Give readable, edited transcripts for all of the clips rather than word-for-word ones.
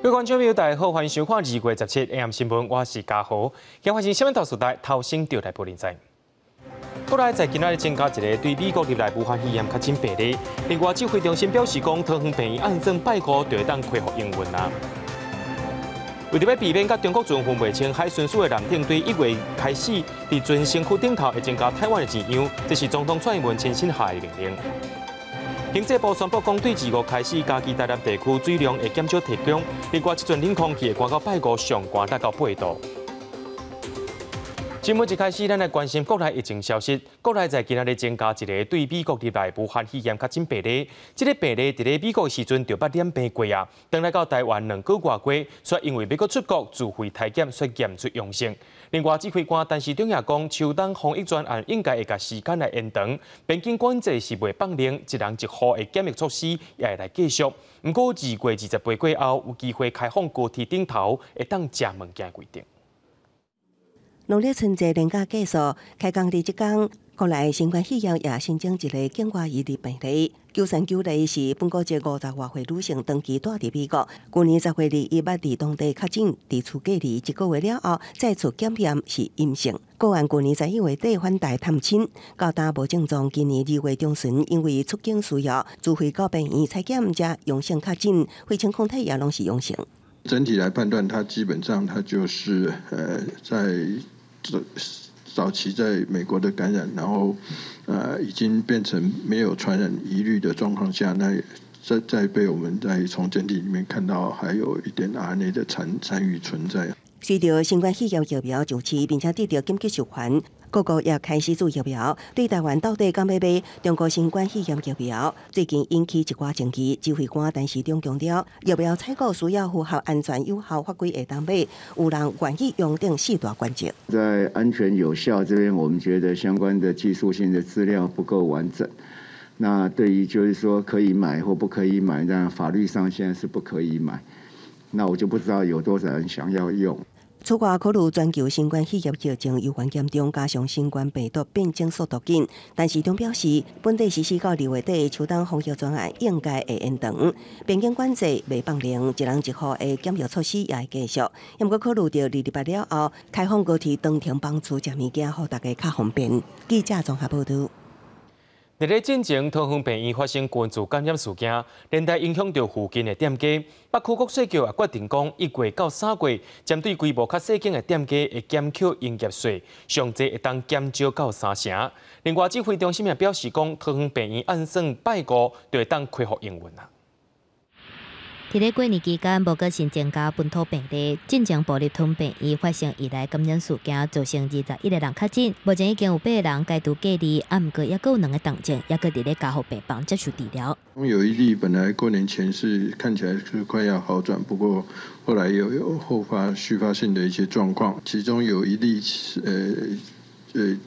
各位观众朋友，大家好，欢迎收看2月17 AM 新闻，我是嘉豪。今发生新闻头时代，头先就来报连载。国内在今仔日增加一个对美国入来武汉肺炎确诊病例，另外指挥中心表示讲，桃园病院按算拜五就会当恢复营运啦。为着要避免甲中国船分袂清海巡署的舰艇对1月开始伫船身躯顶头会增加台湾的钱样，这是总统蔡英文亲信下的命令。经济部宣布讲，对2月开始，家己台南地区水量会减少提供，另外，这阵冷空气会寒到拜五上寒达到8度。新闻一开始，咱来关心国内疫情消息。国内在今仔日增加一个对美国入来武汉肺炎确诊病例，这个病例伫咧美国时阵就捌染病过啊，等来到台湾2个月过，却因为美国出国自费体检，所验出阳性。另外，指挥官陈时中也讲，秋冬防疫专案应该会甲时间来延长，边境管制是袂放零，一人一户的检疫措施也会来继续。不过2月28过后，有机会开放高铁顶头会当食物件规定。农历春节连假结束，开工日即天，国内新冠肺炎也新增一个境外移入病例。939例是本国籍50多岁女性长期住伫美国，去年10月2日捌伫当地确诊，伫厝隔离1个月了后，再次检验是阴性。个案去年11月底返台探亲，到达无症状，今年2月中旬因为出境需要，自费到病院采检，才阳性确诊，肺清抗体也拢是阳性。整体来判断，它基本上它就是在早期在美国的感染，然后已经变成没有传染疑虑的状况下，那再被我们在从检体里面看到还有一点 RNA 的残余存在。随着新冠肺炎疫苗上市，并且得到紧急授权，各国也开始做疫苗。对台湾到底敢要买中国新冠肺炎疫苗，最近引起一寡争议。指挥官陈时中强调，疫苗采购需要符合安全有效法规会当买，有人愿意用定4大关键。在安全有效这边，我们觉得相关的技术性的资料不够完整。那对于就是说可以买或不可以买，但法律上现在是不可以买。那我就不知道有多少人想要用。此外，考虑全球新冠肺炎疫情有关严重，加上新冠病毒变种速度紧，但是中表示，本地实施到2月底的秋冬防疫专案应该会延长，边境管制袂放零，一人一户的检疫措施也会继续。不过考虑到2日8了后，开放高铁当天帮助食物件，互大家较方便。记者综合报道。伫咧进前，桃园病院发生群组感染事件，连带影响到附近的店家。北区国税局也决定讲，1月到3月，针对规模较细间的店家会减扣营业税，上济会当减少到3成。另外，指挥中心也表示讲，桃园病院按算拜五就会当恢复营运啦。伫咧过年期间，无个新增加本土病例，进前部立通病院发生以来感染事件，造成21个人确诊。目前已经有8个人解除隔离，不过也有2个重症，也伫咧加护病房接受治疗。有一例本来过年前是看起来是快要好转，不过后来有后发续发性的一些状况，其中有一例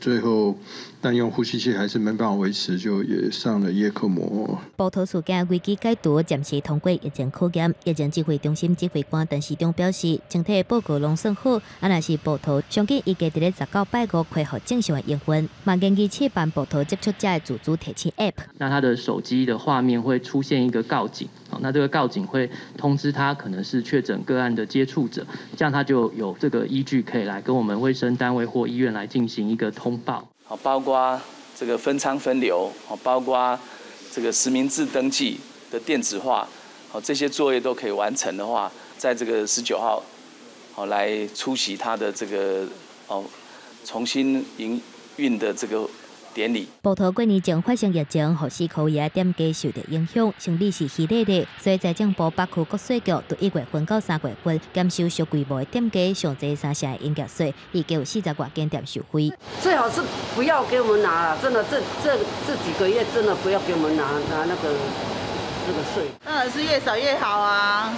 最后但用呼吸器还是没办法维持，就也上了叶克膜。部头事件危机解除，暂时通过疫情考验。疫情指挥中心指挥官陈时中表示，整体报告拢算好，若是部头上紧预计伫咧19、85恢复正常的营运。嘛建议试办部头接触者的自主提醒 App。那他的手机的画面会出现一个告警，那这个告警会通知他可能是确诊个案的接触者，这样他就有这个依据可以来跟我们卫生单位或医院来进行一个通报。包括这个分仓分流，包括这个实名制登记的电子化，这些作业都可以完成的话，在这个19号，来出席他的这个重新营运的这个典礼。部头过年前发生疫情，互4口爷店家受到影响，生理是稀累的，所以财政部北区国税局从1月份到3月份减收小规模的店家上济3成的营业税，预计有40多间店收费。最好是不要给我们拿了，真的，这几个月真的不要给我们拿那个税。当然是越少越好啊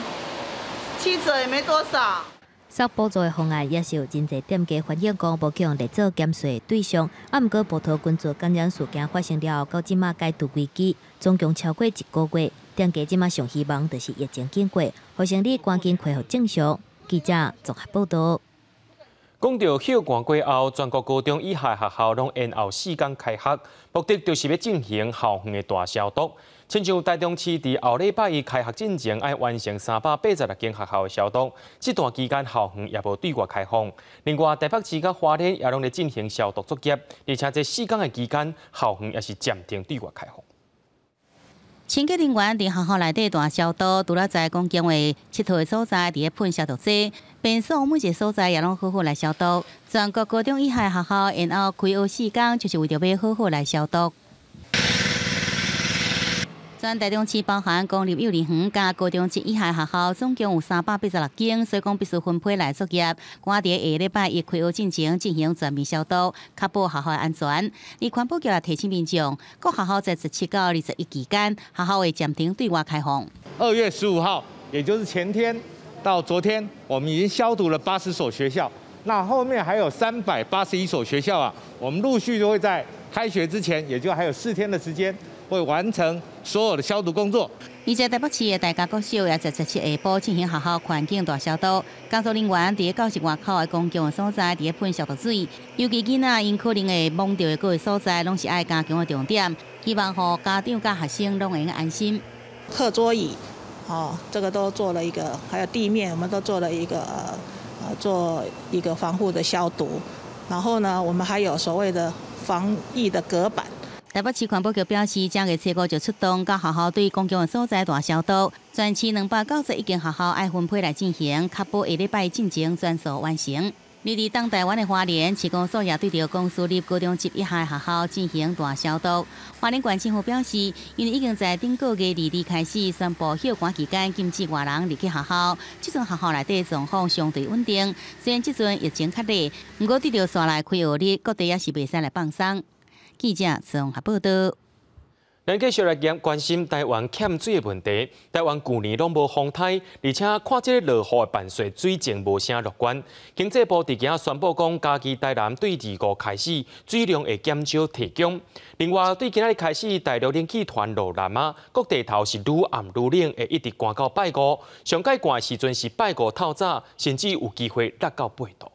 ，7折也没多少。受补助的方案也是有真侪店家反映讲无去用来做减税对象，不过部头群组感染事件发生了后，到即马解除危机，总共超过1个月。店家即马上希望就是疫情经过，互生理赶紧恢复正常。记者综合报道。讲到休寒过后，全国高中以下学校拢延后4天开学，目的就是要进行校园的大消毒。亲像台中市伫后礼拜一开学进前，要完成386间学校的消毒，这段期间校园也无对外开放。另外，台北市甲花莲也拢在进行消毒作业，而且这4天的期间，校园也是暂停对外开放。清洁人员伫学校内底大消毒，除了在公共的佚佗的所在，伫咧喷消毒剂，便所每一个所在也拢好好来消毒。全国高中以下学校，然后开学4天，就是为着要好好来消毒。全台中市包含公立幼儿园加高中级以下学校，总共有386间，所以讲必须分配来作业。赶伫下礼拜一开学进前进行全面消毒，确保学校的安全。而环保局也提醒民众，各学校在17到21期间，学校会暂停对外开放。2月15号，也就是前天到昨天，我们已经消毒了80所学校。那后面还有381所学校啊，我们陆续就会在开学之前，也就还有4天的时间，会完成所有的消毒工作。而且台北市的大家国小也在17下晡进行学校环境大消毒，工作人员伫教室外口的公共的所在伫喷消毒水，尤其囡仔因可能会摸到的各个所在，拢是爱加强的重点，希望互家长甲学生拢会安心。课桌椅，这个都做了一个，还有地面，我们都做了一个做一个防护的消毒。然后呢，我们还有所谓的防疫的隔板。台北市环保局表示，将个7月就出动，到学校对公共的所在大消毒。全市291间学校爱分配来进行，确保下礼拜进前全数完成。而伫东台湾的花莲，市公所也对着公私立高中级以下学校进行大消毒。花莲县政府表示，因为已经在顶个月2日开始宣布休馆期间禁止外人入去学校，这阵学校内底状况相对稳定。虽然这阵疫情较热，不过对着线来开学日，各地也是袂使来放松。记者综合报道。咱继续来关心台湾欠水的问题。台湾旧年拢无风台，而且看这个落雨的伴随，水情无啥乐观。经济部伫今仔宣布讲，家己台南对25开始水量会减少提供。另外，对今仔日开始，大陆冷气团落南啊，各地头是愈暗愈冷，会一直寒到拜五。上界寒的时阵是拜五透早，甚至有机会落到8度。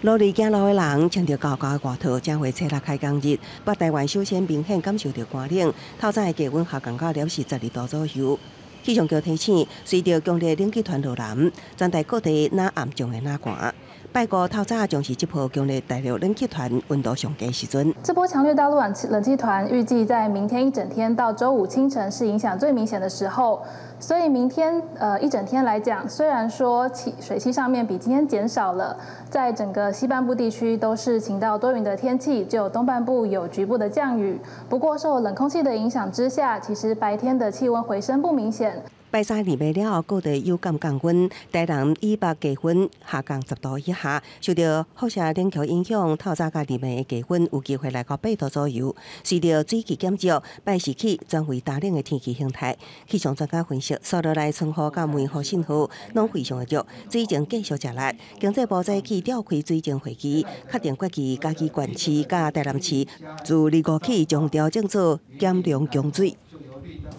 努力行路的人，穿着高高的外套，将会初六开工日。北台湾首先明显感受到寒冷，透早的气温下降到了12度左右。气象局提醒，随着强烈冷气团落南，全台各地哪暗将会哪寒。拜五透早将是这波强烈大陆冷气团温度上低时阵。这波强烈大陆冷气团预计在明天一整天到周五清晨是影响最明显的时候。所以明天一整天来讲，虽然说水汽上面比今天减少了，在整个西半部地区都是晴到多云的天气，只有东半部有局部的降雨。不过受冷空气的影响之下，其实白天的气温回升不明显。拜三入暝了后，各地有感降温，台南以北低温下降10度以下，受到辐射冷却影响，透早甲入暝的低温有机会来到8度左右。随着水汽减少，拜四起转为大冷的天气形态。气象专家分析，所落来春雨甲梅雨信号拢非常的弱，水情继续食力。经济部早起召开水情会议，确定决议嘉义县市甲台南市自25起将调整做减量供水。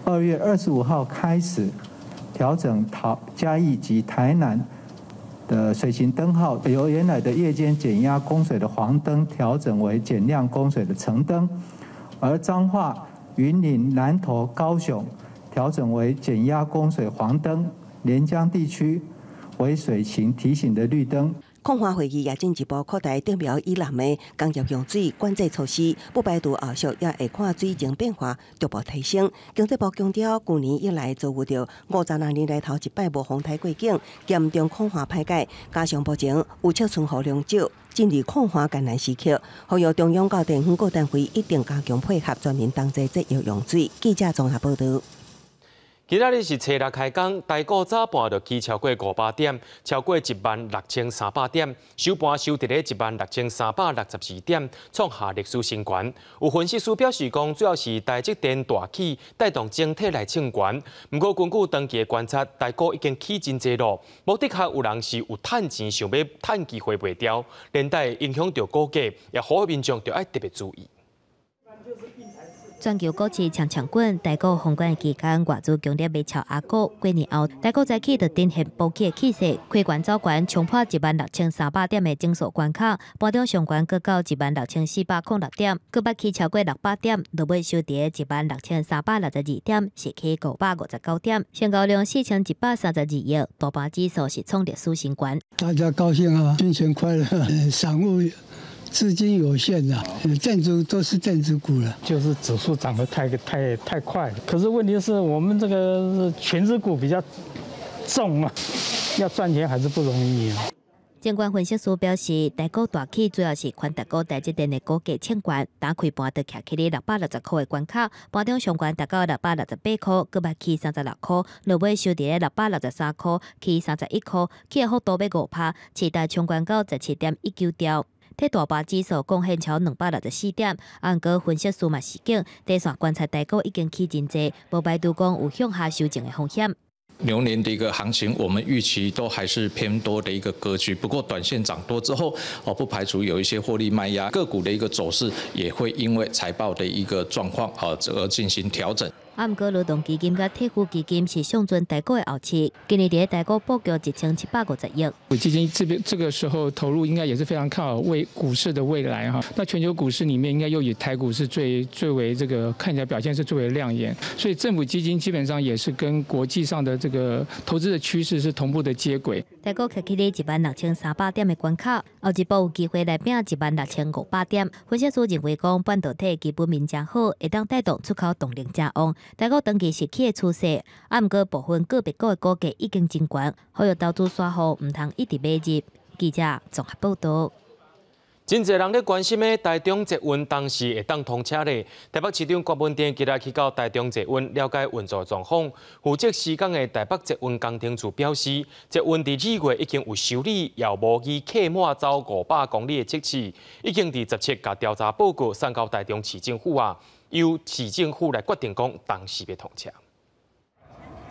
2月25号开始调整嘉义及台南的水情灯号，由原来的夜间减压供水的黄灯调整为减量供水的橙灯，而彰化、云林、南投、高雄调整为减压供水黄灯，连江地区为水情提醒的绿灯。控花会议也进一步扩大定标以南的工业用水管制措施，不排除后续也会看水情变化逐步提升。经济部强调，去年以来遭遇到52年来头一摆无风台过境，严重控花排解，加上目前有测春雨量少，进入控花艰难时刻，呼吁中央到地方各单位一定加强配合，全面同齐节约用水。记者综合报道。今仔日是初六开工，台股早盘就起超过500点，超过16300点，收盘收伫咧16362点，创下历史新高。有分析师表示讲，主要是台积电大起带动整体来冲关。不过根据长期的观察，台股已经起真济路，目的下有人是有趁钱想要趁机会袂掉，连带影响到股价，也呼吁民众要爱特别注意。全球股市强强滚，台股封关期间外资强烈卖超阿股，过年后台股早起就呈现暴起的气势，开关走关冲破16300点的整数关卡，盘中上关各到16406点，各捌起超过600点，落尾收跌16362点，是起559点，成交量4132亿，大盘指数是创历史新高。大家高兴啊，新年快乐！散户资金有限的，电子都是电子股了，就是指数涨得太快了。可是问题是我们这个全指股比较重啊，要赚钱还是不容易啊。监管分析师表示，台股大起主要是宽达股台积电的股价抢关，打开盘就徛起哩660块的关卡，盘中上关达到668块，各捌起36块，落尾收跌663块，起31块，起的幅度要5%，期待冲关到17.19条。替大盘指数贡献超264点，按个分析师嘛示警，短线观察台股已经起真济，无排除讲有向下修正的风险。牛年的一个行情，我们预期都还是偏多的一个格局。不过短线涨多之后，不排除有一些获利卖压，个股的一个走势也会因为财报的一个状况而进行调整。不过，劳动基金甲退休基金是上尊台股的后市，今年伫台股布局1750亿。基金这个时候投入应该也是非常看好股市的未来哈。那全球股市里面应该又以台股是最为这个看起来表现是最为亮眼，所以政府基金基本上也是跟国际上的这个投资的趋势是同步的接轨。台股开起哩16300点的关卡，后一步有机会来拼16500点。分析师认为讲半导体基本面真好，会当带动出口动能真旺。台股长期是起的趋势，不过部分个别股的股价已经真悬，好有投资stra户唔通一直买入。记者综合报道。真侪人咧关心的台中捷运当时会当通车咧。台北市长郭文den今日去到台中捷运了解运作状况。负责施工的台北捷运工程处表示，捷运伫2月已经有修理，也无期客满走500公里的测试，已经伫17甲调查报告送到台中市政府啊。由市政府来决定讲当时要通车。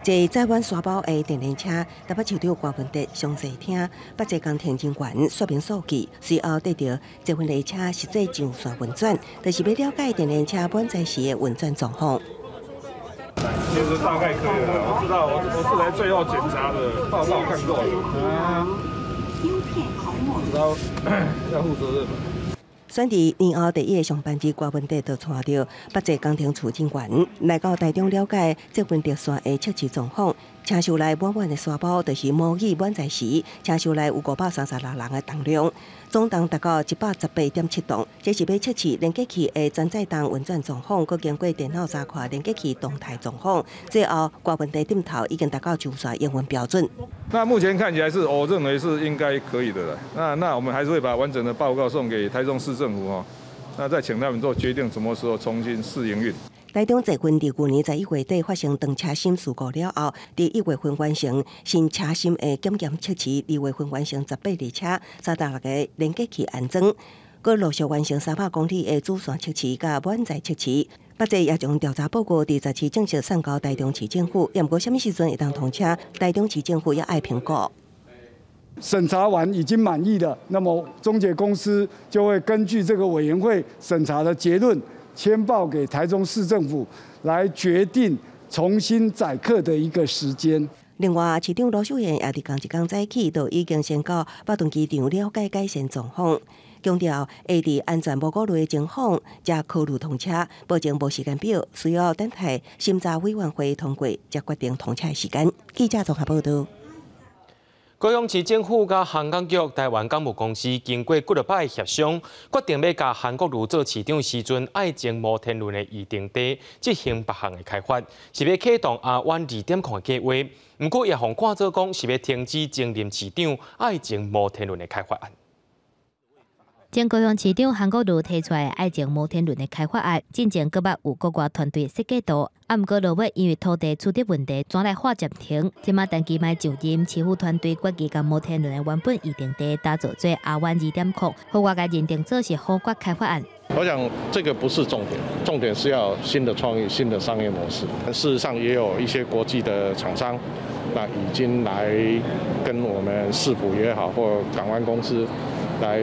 坐载满沙包的电联车，台北市长郭文den详细听北捷工程人员说明数据，随后得到捷运列车实际上线运转，就是要了解电联车满载时的运转状况。其实大概可以了，我知道，我是来最后检查的报告看过了。知道要负责任嘛。选伫年后第一个上班日，郭文den就带着北捷工程处人员来到台中了解捷运列线的测试状况。车厢内满满的沙包，就是模拟满载时，车厢内有536人的重量，总重达到118.7吨。这是要测试连接器的转载重运转状况，佮经过电脑查看连接器动态状况。最后，郭文den点头已经达到就线营运标准。那目前看起来是，我认为是应该可以的了。那我们还是会把完整的报告送给台中市政府那再请他们做决定，什么时候重新试营运。台中捷运伫去年11月底发生长车心事故了后，伫1月份完成新车心的检验测试，2月份完成18列车36个连接器安装，佮陆续完成300公里的主线测试甲满载测试。北捷也将调查报告伫17正式送到台中市政府，不过什么时阵会当通车，台中市政府也爱评估。审查完已经满意的，那么中捷公司就会根据这个委员会审查的结论，签报给台中市政府，来决定重新载客的一个时间。另外，市长罗秀燕也伫同一天早起，就已经先到北屯机场了解改善状况，强调会伫安全无顾虑的情况，才考虑通车，保证无时间表，需要等待审查委员会通过，才决定通车的时间。记者综合报道。高雄市政府甲航港局、台湾港务公司经过几落摆协商，决定要甲韩国瑜做市长时阵爱情摩天轮的预定地执行北项的开发，是要启动阿湾2.0的计划。不过也互看做讲是要停止前任市长爱情摩天轮的开发案。前高雄市长韩国瑜提出来爱情摩天轮的开发案，进前阁捌有国外团队设计图，不过落尾因为土地出入问题，转来画暂停。即马单期卖就任市府团队决议将摩天轮的原本预定地打造做阿湾2.0，互外界认定这是好国开发案。我想这个不是重点，重点是要新的创意、新的商业模式。事实上，也有一些国际的厂商，那已经来跟我们市府也好，或港湾公司来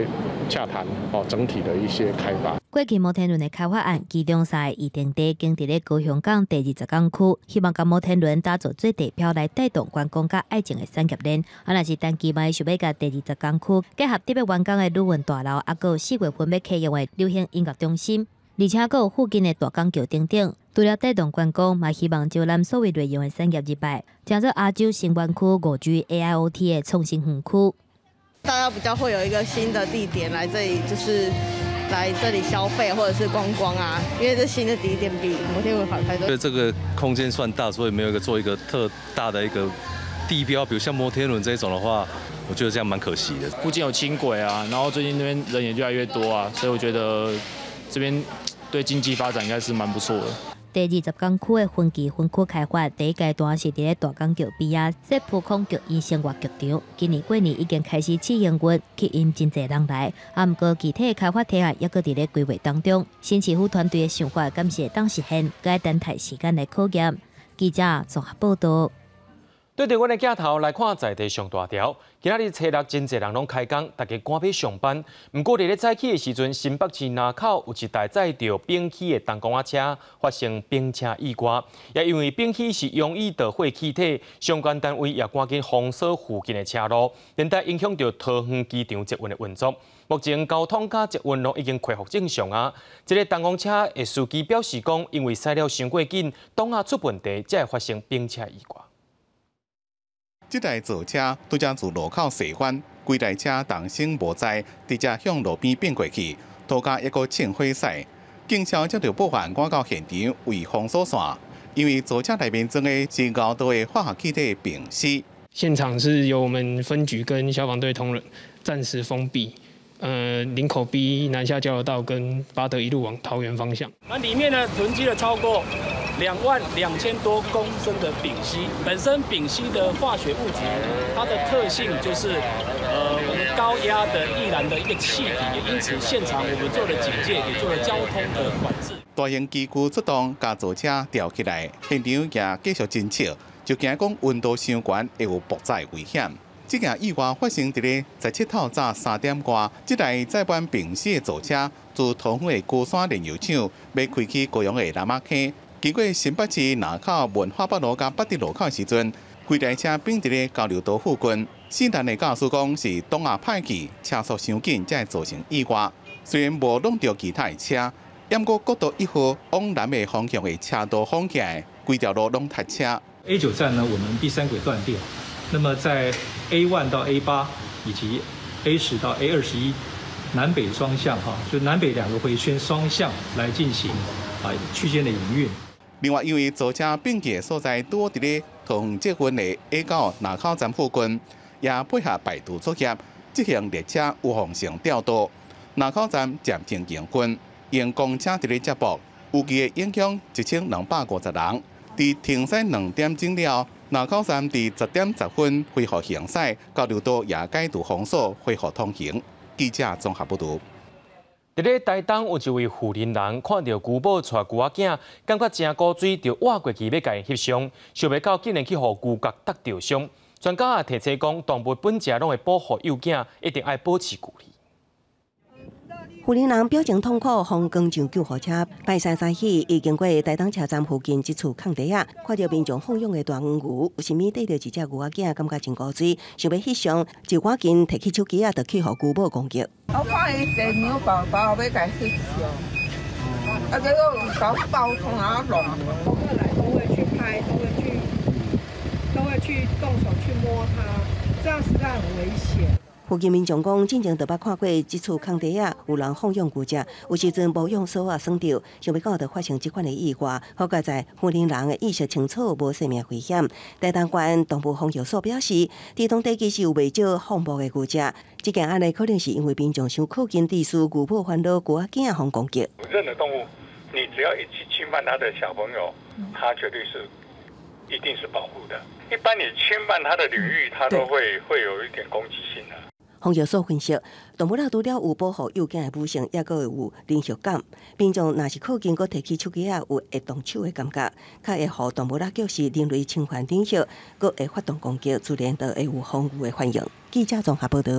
洽谈整体的一些开发。过去摩天轮的开发案，其中3个议定地经伫咧高雄港第20港区，希望甲摩天轮打造做地标来带动观光甲爱情的产业链。若是单期卖想要甲第20港区结合特别完工的旅运大楼，还有4月份要启用的流行音乐中心，而且还有附近的大港桥等等。除了带动观光，嘛希望招揽所有内容的产业入来，加入亚洲新湾区5G AIoT 的创新园区。大家比较会有一个新的地点来这里，就是来这里消费或者是观光啊，因为这新的地点比摩天轮好太多。对，这个空间算大，所以没有做一个特大的一个地标，比如像摩天轮这种的话，我觉得这样蛮可惜的。附近有轻轨啊，然后最近那边人也越来越多啊，所以我觉得这边对经济发展应该是蛮不错的。第20港区的分期分区开发，第一阶段是伫咧大港桥边啊，设普空局医生活剧场。今年过年已经开始试营运，吸引真侪人来。不过具体的开发提案还阁伫咧规划当中。新市府团队的想法，敢是当实现，该等待时间来考验。记者综合报道。对着阮的镜头来看在地上大条，今仔日初六真侪人拢开工，大家赶去上班。不过伫咧早起的时阵，新北市南口有一台载着丙烯的重公仔车发生并车意外，也因为丙烯是容易导火气体，相关单位也赶紧封锁附近的车路，连带影响到桃园机场捷运的运作。目前交通甲捷运拢已经恢复正常啊。这个重公车的司机表示讲，因为驶了伤过紧，档啊出问题，才会发生并车意外。这台造车拄则自路口驶翻，规台车重心无在，直接向路边变过去，途中一个清火势。警消接到报案赶到现场为封锁线，因为造车内面装的是高度的化学气体丙烯。现场是由我们分局跟消防队同仁暂时封闭。林口 B 南下交流道跟八德一路往桃园方向。那里面呢囤积了超过22000多公升的丙烯。本身丙烯的化学物质，它的特性就是我们高压的易燃的一个气体，也因此现场我们做了警戒，也做了交通的管制。大型机具出动，将造车吊起来，现场也继续侦测，就惊讲温度伤高会有爆炸危险。这件意外发生伫17号早3点多，这台载满丙烯的造车自桃园的高山炼油厂要开去高雄的南马坑，经过新北市南口文化北路甲北德路口的时阵，规台车并伫咧交流道附近。姓陈的驾驶讲是档啊歹去，车速伤紧，才会造成意外。虽然无弄到其他的车，不过国道1号往南的方向的车道封起来，规条路拢塞车。A9 站呢，我们第3轨断掉。那么在 A1 到 A8 以及 A10 到 A21 南北双向就南北2个回圈双向来进行区间的营运。另外，因为造车并结所在多伫咧桃园捷运的 A9 南口站附近，也配合排除作业，这项列车有防性调度，南口站暂停营运，因公车伫咧接驳，预计的影响1250人。伫停驶2点钟了。南口站伫10点10分恢复行驶，交流道也解除封锁，恢复通行。记者综合报道。伫咧台东有一位富人人看到旧母带旧仔囝，感觉真古水，就挖过去要甲伊翕相，想袂到竟然去互旧角得着伤。专家也提醒讲，动物本质拢会保护幼囝，一定要保持距离。富人人表情痛苦，方刚上救护车。拜三早起，已经过台东车站附近一处空地啊，看到民众放养的大黄牛，有甚物缀着一只牛仔囝，感觉真古水，想要翕相，就赶紧摕起手机啊，就去互旧母攻击。我看伊地牛宝宝，要甲伊翕相，结果搞爆冲啊乱。游客来都会去拍，都会去动手去摸它，这样实在很危险。附近民众讲，之前就捌看过这处空地啊，有人放养牛只，有时阵无用锁啊锁着，想袂到就发生这款的意外。好在在富人人的意识清楚，无生命危险。台东县动物防疫所表示，伫当地其实有袂少放牧的牛只，这件案例可能是因为民众想靠近地区，牛母烦恼牛仔囝互攻击。任何动物，你只要一去侵犯它的小朋友，它绝对是一定是保护的。一般你侵犯它的领域，它都会有一点攻击性的。防疫所分析，动物除了有保护幼囝的母性，也阁有临属感。民众若是靠近，阁提起手机啊，有会动手的感觉，较会互动物觉是人类侵犯领域，阁会发动攻击，自然就会有防御的反应。记者综合报道。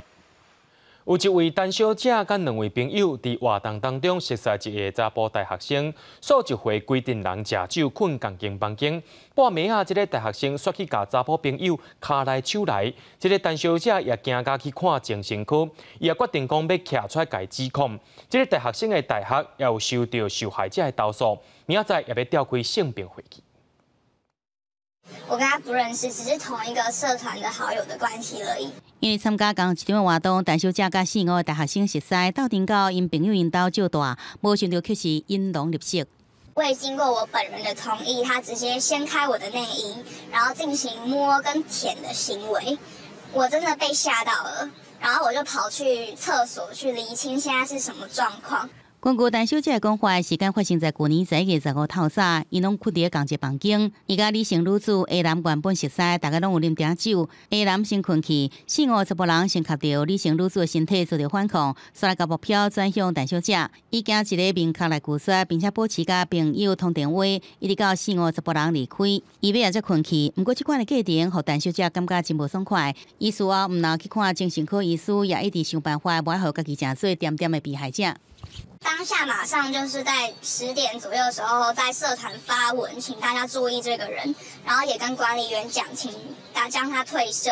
有一位陈小姐甲2位朋友伫活动当中识识一个查甫大学生，数一回规定人食酒困共间房间。半暝啊，这个大学生煞去甲查甫朋友骹来手来，这个陈小姐也惊甲去看精神科，伊也决定讲要徛出来甲伊指控。这个大学生的大学也有收到受害者的投诉，明仔载也要召开性平会议。 我跟他不认识，只是同一个社团的好友的关系而已。因为参加同一场活动，陈小姐甲4、5个大学生熟识，斗阵到因朋友因兜借大，无想到却是引狼入室。未经过我本人的同意，他直接掀开我的内衣，然后进行摸跟舔的行为，我真的被吓到了。然后我就跑去厕所去厘清现在是什么状况。 根据陈小姐的讲法，事件发生在去年11月15透早，因拢困伫同一个房间。伊甲李姓女子 A 男原本熟识，大家拢有啉点酒。A 男先困去，4、5个人先看到李姓女子的身体做着反抗，煞来甲目标转向陈小姐。伊惊一个面壳来拒绝，并且保持甲朋友通电话，一直到4、5个人离开。伊尾也才困去，不过这款的过程，互陈小姐感觉真无爽快。伊事后毋拿去看精神科医师，也一直想办法，无爱互家己真做点点的被害者。 当下马上就是在10点左右的时候，在社团发文，请大家注意这个人，然后也跟管理员讲，请大家将他退社。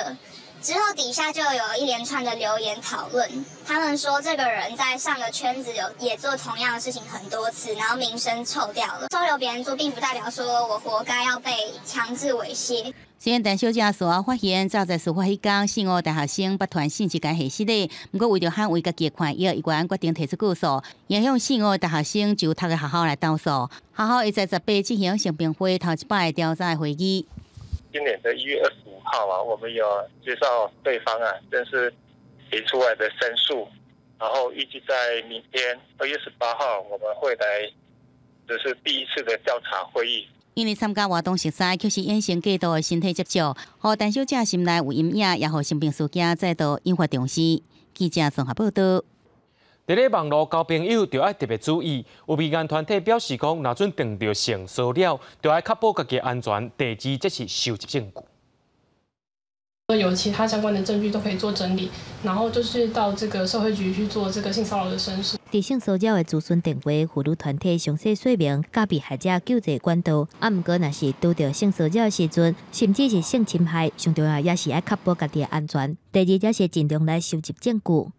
之后底下就有一连串的留言讨论，他们说这个人在上个圈子也做同样的事情很多次，然后名声臭掉了。收留别人做，并不代表说我活该要被强制猥亵。 虽然陈小姐事后发现，早在事发迄天，4、5个大学生不团性是该下失礼，不过为着捍卫家己的权益，伊决定提出告诉，也向4、5个大学生就读的学校来投诉。学校会在18进行性平会头一摆的调查会议。今年的1月25号啊，我们有介绍对方啊，正是提出来的申诉，然后预计在明天2月18号，我们会来，这是第一次的调查会议。 因为参加活动熟识，却是衍生过度的身体接触，互陈小姐心内有阴影，也互性病事件再度引发重视。记者综合报道。伫咧网络交朋友，就要特别注意。有民间团体表示讲，若准定到性骚扰，就要确保家己安全。第二，则是收集证据。 有其他相关的证据都可以做整理，然后就是到这个社会局去做这个性骚扰的申诉。伫性骚扰的咨询电话，妇女团体详细说明甲被害者救济管道。毋过，若是拄到性骚扰的时阵，甚至是性侵害，上重要也是要确保家己的安全。第二，则是尽量来收集证据。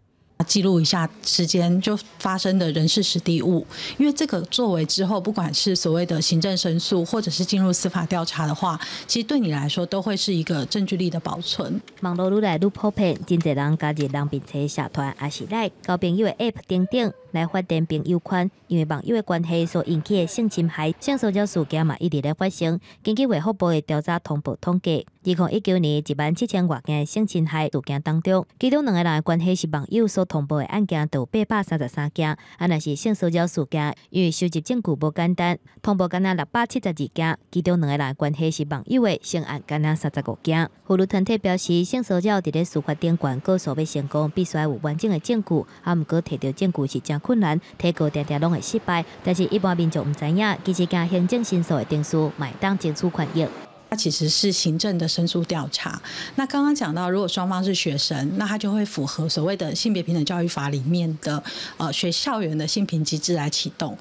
记录一下时间就发生的人事时地物，因为这个作为之后不管是所谓的行政申诉，或者是进入司法调查的话，其实对你来说都会是一个证据力的保存。网络愈来愈普遍，真侪人加入人并且社团，也是来交朋友的 App 等来发展朋友圈，因为网友的关系所引起的性侵害、性骚扰事件嘛一直在发生。根据卫福部的调查通报统计，2019年17000多件性侵害事件当中，其中2个人的关系是网友所通报的案件有833件，若是性骚扰事件，因为收集证据无简单，通报敢若672件，其中2个人的关系是网友的性案敢若35件。妇女团体表示，性骚扰伫咧司法顶悬告诉要成功，必须要有完整的证据，毋过摕到证据是真困难，提告常常拢会失败。但是一般民众毋知影，其实行行政申诉的定数，买当争取权益。 它其实是行政的申诉调查。那刚刚讲到，如果双方是学生，那他就会符合所谓的性别平等教育法里面的学校园的性平机制来启动。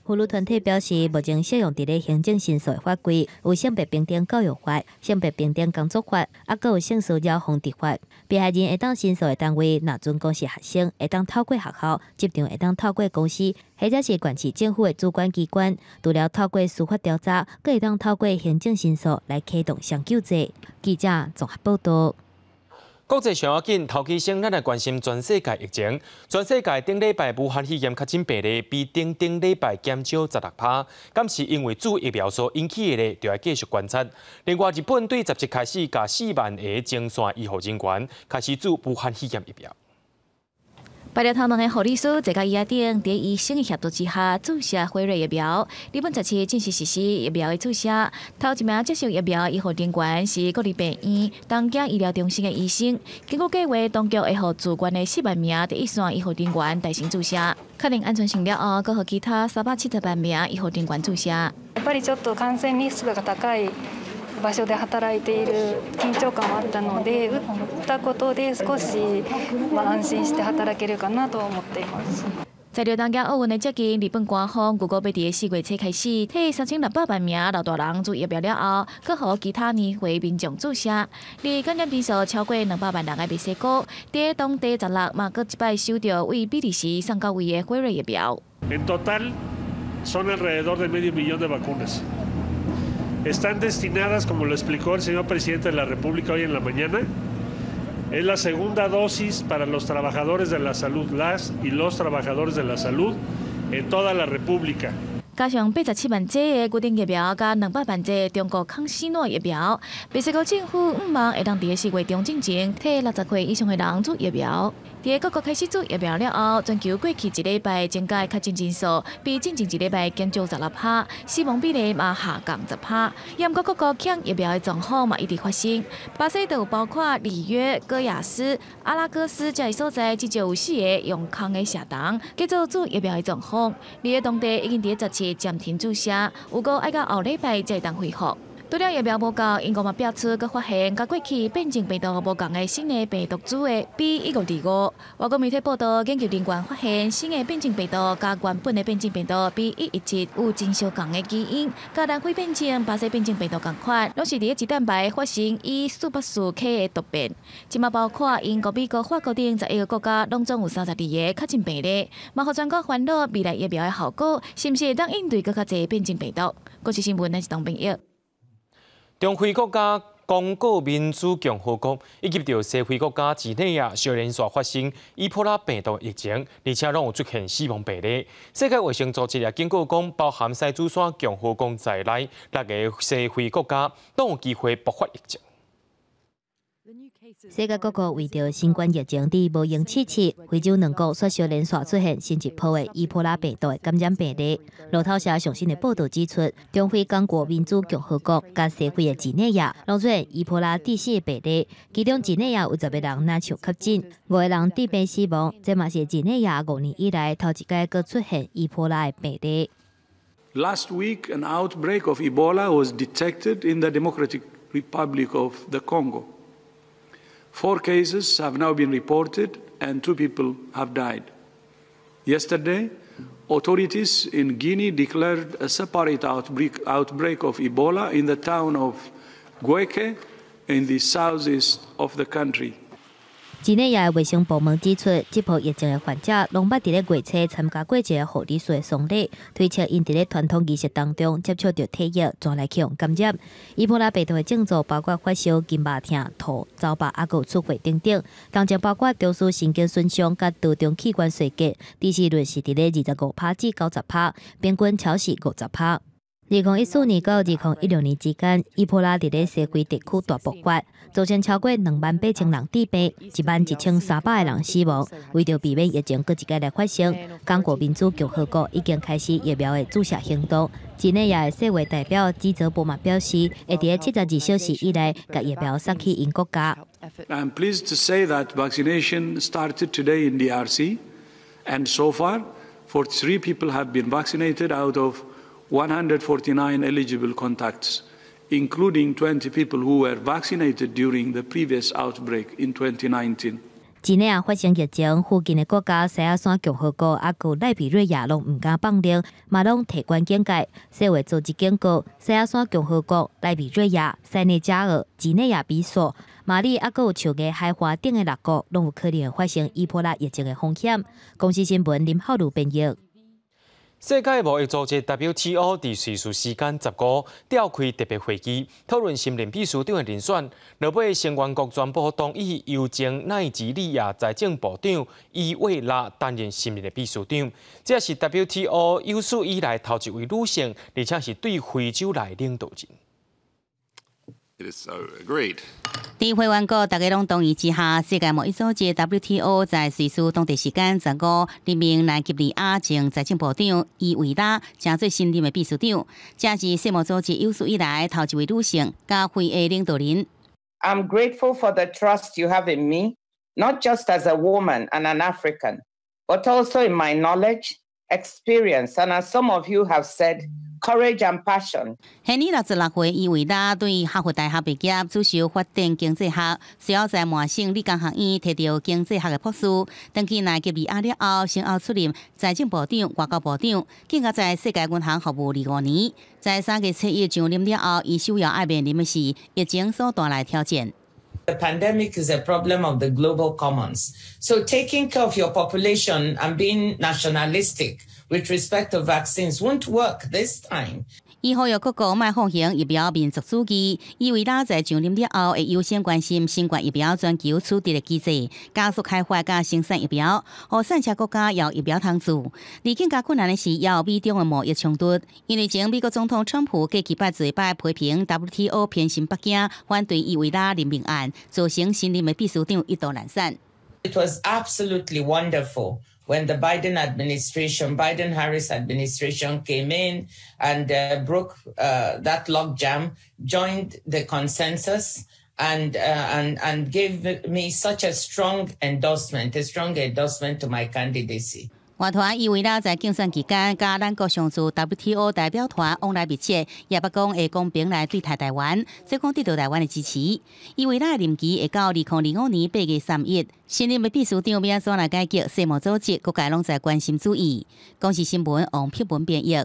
妇女团体表示，目前适用伫咧行政申诉的法规有性别平等教育法、性别平等工作法，阁有性骚扰防治法。被害人会当申诉的单位，若准讲是学生，会当透过学校；执场会当透过公司，或者是县市政府的主管机关。除了透过司法调查，阁会当透过行政申诉来启动相救济。记者综合报道。 国际上要紧，头期先咱来关心全世界疫情。全世界顶礼拜武汉肺炎确诊病例比顶礼拜减少16%，敢是因为主疫苗所引起的呢？就要继续观察。另外，日本对17开始甲4万个前线医护人员开始注武汉肺炎疫苗。 8日头2个护理师在甲医院顶，伫医生的协助之下注射辉瑞疫苗。日本17正式实施疫苗的注射。头一名接受疫苗医护人员是国立病院东京医疗中心的医生。经过计划，当局会予自愿的4万名第一线医护人员代行注射，确定安全性了后，阁予其他370万名医护人员注射。やっぱりちょっと感染リスクが高い場所で働いている緊張感はあったので、打ったことで少し安心して働けるかなと思っています。在了东京奥运的接近，日本官方如果要伫4月初开始，替3600万名老大人做疫苗了后，搁互其他年岁民众注射。而感染人数超过200万人的墨西哥，伫当地16嘛，搁一摆收到为比利时送到位的辉瑞疫苗。En total son alrededor de medio millón de vacunas. Están destinadas, como lo explicó el señor presidente de la República hoy en la mañana. Es la segunda dosis para los trabajadores de la salud, las y los trabajadores de la salud en toda la República. 加上87万剂的固定疫苗，加200万剂中国康希诺疫苗，墨西哥政府望会当伫4月中进前替60岁以上的人做疫苗。伫各国开始做疫苗了后，全球过去1礼拜增加确诊人数比进前1礼拜减少16%，死亡比例嘛下降10%。不过各国抢疫苗的状况嘛一直发生。巴西就有包括里约、戈亚斯、阿拉戈斯这些所在，至少有4个用空的社堂，继续做疫苗的状况。而当地已经伫17暂停注射，有个爱到后礼拜才当恢复。除了疫苗无够，英国嘛表示，佮发现甲过去变种病毒无共的新的病毒株的 B.1.5。外国媒体报道，研究人员发现新的变种病毒甲原本的变种病毒 B.1.17有真相共的基因，甲南非变种、巴西变种病毒共款，拢是伫肌蛋白发生以苏巴素 K 的突变。即嘛包括英国、美国、法国等11个国家，拢总有32个确诊病例，嘛互全国烦恼未来疫苗的效果，是毋是会当应对更较侪变种病毒？国际新闻，咱是当朋友。中非国家刚果民主共和国以及着西非国家几内亚小连续发生伊波拉病毒疫情，而且拢有出现死亡病例。世界卫生组织也警告讲，包含西主山共和国在内6个西非国家都有机会爆发疫情。世界各国为着新冠疫情伫无用试测，非洲2国却小连续出现新一波的伊波拉病毒的感染病例。路透社上新的报道指出，中非刚果民主共和国甲西非的几内亚拢出现伊波拉第4病例，其中几内亚有10个人若受确诊，5个人致病死亡。这嘛是几内亚5年以来头一届佫出现伊波拉的病例。Last week, an outbreak of Ebola was detected in the Democratic Republic of the Congo. 4 cases have now been reported and 2 people have died. Yesterday, authorities in Guinea declared a separate outbreak of Ebola in the town of Gueke in the southeast of the country. 几内亚的卫生部门指出，这波疫情的患者拢捌伫咧月初参加过一个护理师的丧礼，推测因伫咧传统仪式当中接触到体液，转来去互感染。伊波拉病毒的症状包括发烧、筋肉痛、吐、走白，还有出血等等。当中包括中枢神經損傷甲多種器官衰竭，致死率是伫咧25%至90%，平均超是50%。2014年到2016年之间，伊波拉伫咧西非地区大爆发，造成超过28000人致病，11300个人死亡。为着避免疫情搁一届来发生，刚果民主共和国已经开始疫苗的注射行动。几内亚的世卫代表基泽博嘛表示，会伫72小时以内甲疫苗送去因国家。I'm pleased to say that vaccination started today in DRC, and so far, 43 people have been vaccinated out of 149 eligible contacts, including 20 people who were vaccinated during the previous outbreak in 2019. 几内亚发生疫情，附近的国家西亚山共和国也有赖比瑞亚拢唔敢放令，嘛拢提悬警戒。世卫组织警告，西亚山共和国、赖比瑞亚、塞内加尔、几内亚比索、马里还有树芽海华等的6国，拢有可能发生伊波拉疫情的风险。公司新闻林浩如编译。世界贸易组织 WTO 伫瑞士时间15召开特别会议，讨论新任秘书长的人选。落尾成员国宣布同意由前奈及利亚财政部长伊维拉担任新任的秘书长。这是 WTO 有史以来头一位女性，而且是对非洲来领导人。It is so agreed. 伫会员国大家拢同意之下，世界贸易组织 WTO 在瑞士当地时间15任命奈及利亚前财政部长伊维拉成做新任的秘书长，这是世贸组织有史以来头一位女性加会的领导人。I'm grateful for the trust you have in me, not just as a woman and an African, but also in my knowledge, experience, and as some of you have said, courage and passion. 今年66岁，伊维拉对哈佛大学毕业，主修法定经济学，随后在麻省理工学院摕到经济学的博士。长期内吉毕业了后，先后出任财政部长、外交部长，更加在世界银行服务25年。在3月7日上任了后，伊首要爱面临的是疫情所带来挑战。 The pandemic is a problem of the global commons. So taking care of your population and being nationalistic with respect to vaccines won't work this time. 伊呼吁各国卖放行疫苗民族主义，伊维拉在上任了后，会优先关心新冠疫苗全球取得的机制，加速开发甲生产疫苗，互产车国家有疫苗通做。而更加困难的是，也有美中的贸易冲突，因为前美国总统川普过去拜嘴拜批评 WTO 偏心北京，反对伊维拉任命案，造成新任的秘书长一度懒散。It was absolutely wonderful. When the Biden-Harris administration came in and broke that logjam, joined the consensus, and gave me such a strong endorsement to my candidacy. 外团伊维拉在竞选期间，甲咱国上驻 WTO 代表团往来密切，也不讲会公平来对待台湾，所讲得到台湾的支持。伊维拉的任期会到2025年8月31日，新任的秘书长要怎来解决世贸组织，各界拢在关心注意。公视新闻王碧文编译。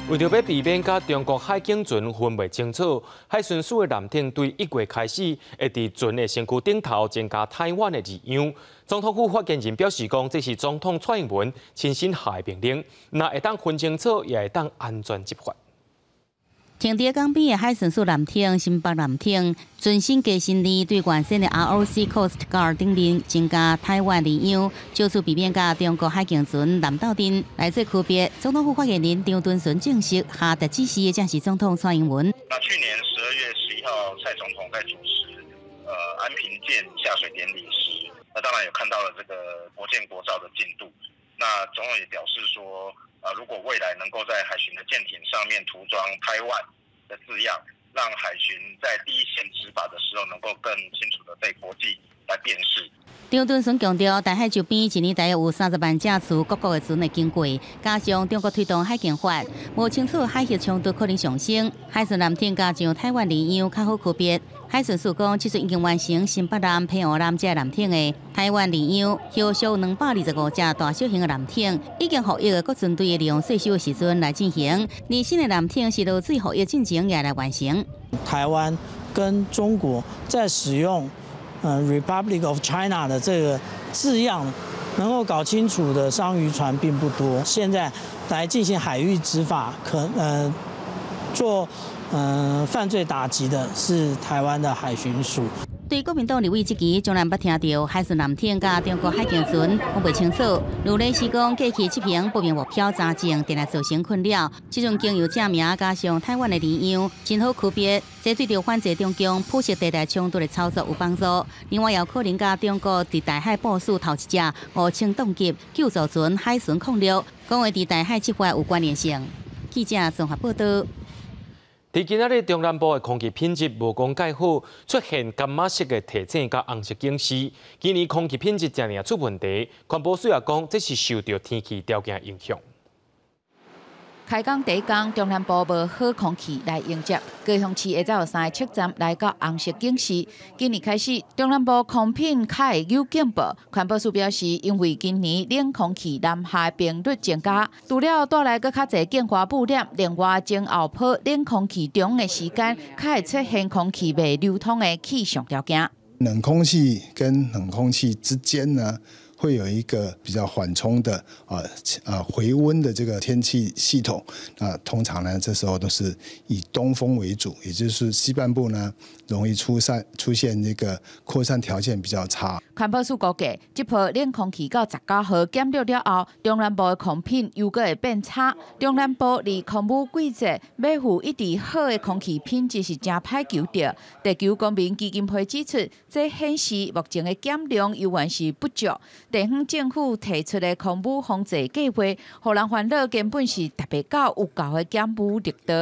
为着要避免甲中国海警船分袂清楚，海巡署的舰艇对1月开始会伫船的身躯顶头增加台湾的字样。总统府发言人表示讲，这是总统蔡英文亲身下的命令，那会当分清楚，也会当安全执法。 停伫港边的海巡署舰艇新北舰艇，全新加新里对原先的 ROC Coast Guard 顶面增加台湾字样，就此避免甲中国海警船南斗阵来做区别。总统府发言人张敦顺证实，下达指示的正是总统蔡英文。那去年12月11号，蔡总统在主持安平舰下水典礼时，那当然有看到了这个国舰国造的进度。那总统也表示说。 如果未来能够在海巡的舰艇上面涂装台湾的字样，让海巡在第一线执法的时候，能够更清楚的被国际来辨识。张敦顺强调，台海周边一年大约有30万架次各国的船会经过，加上中国推动海警法，无清楚海峡冲突可能上升，海巡舰艇加上台湾字样较好区别。 海巡署讲，即阵已经完成新北舰、澎湖舰这舰艇的台湾字样，后续225架大小型的舰艇，已经服役的各军队利用税收的时阵来进行。而新的舰艇是落水服役进程也来完成。台湾跟中国在使用Republic of China 的这个字样，能够搞清楚的商渔船并不多。现在来进行海域执法，做。 犯罪打击的是台湾的海巡署。对国民党立委这期，从来捌听到海巡舰艇甲中国海警船讲袂清楚。如类是讲过去执行不明目标查证，定来造成困扰。即阵经由正名加上台湾的字样，真好区别。这对着反制中共普设地带冲突的操作有帮助。另外，也有可能甲中国伫台海部署头一只5轻动级救助船海巡06，讲话伫台海执法有关联性。记者综合报道。 伫今仔日中南部的空气品质无讲介好，出现柑仔色的地震甲红色警示。今年空气品质正定出问题，环保署也讲这是受到天气条件影响。 开工第一天，中南部无好空气来迎接，高雄市会再有3个测站来到红色警示。今年开始，中南部空品较会有警报。环保署表示，因为今年冷空气南下频率增加，除了带来更较侪境外污染，另外前后坡冷空气中的时间，较会出现空气未流通的气象条件。冷空气跟冷空气之间呢？ 会有一个比较缓冲的回温的这个天气系统，通常呢这时候都是以东风为主，也就是西半部呢容易出现这个扩散条件比较差。环保署估计，这波冷空气到19号减弱了后，中南部的空品又搁会变差。中南部离空污季节，要负一直好的空气品质是真歹求到。地球公民基金会指出，这显示目前的减量依然是不足。 地方政府提出的空污防治计划，互人烦恼根本是达不到有够的减污力度。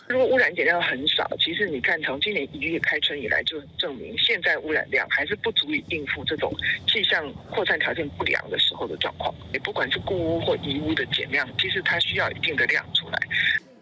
如果污染减量很少，其实你看从今年1月开春以来，就证明现在污染量还是不足以应付这种气象扩散条件不良的时候的状况。也不管是故污或遗污的减量，其实它需要一定的量出来。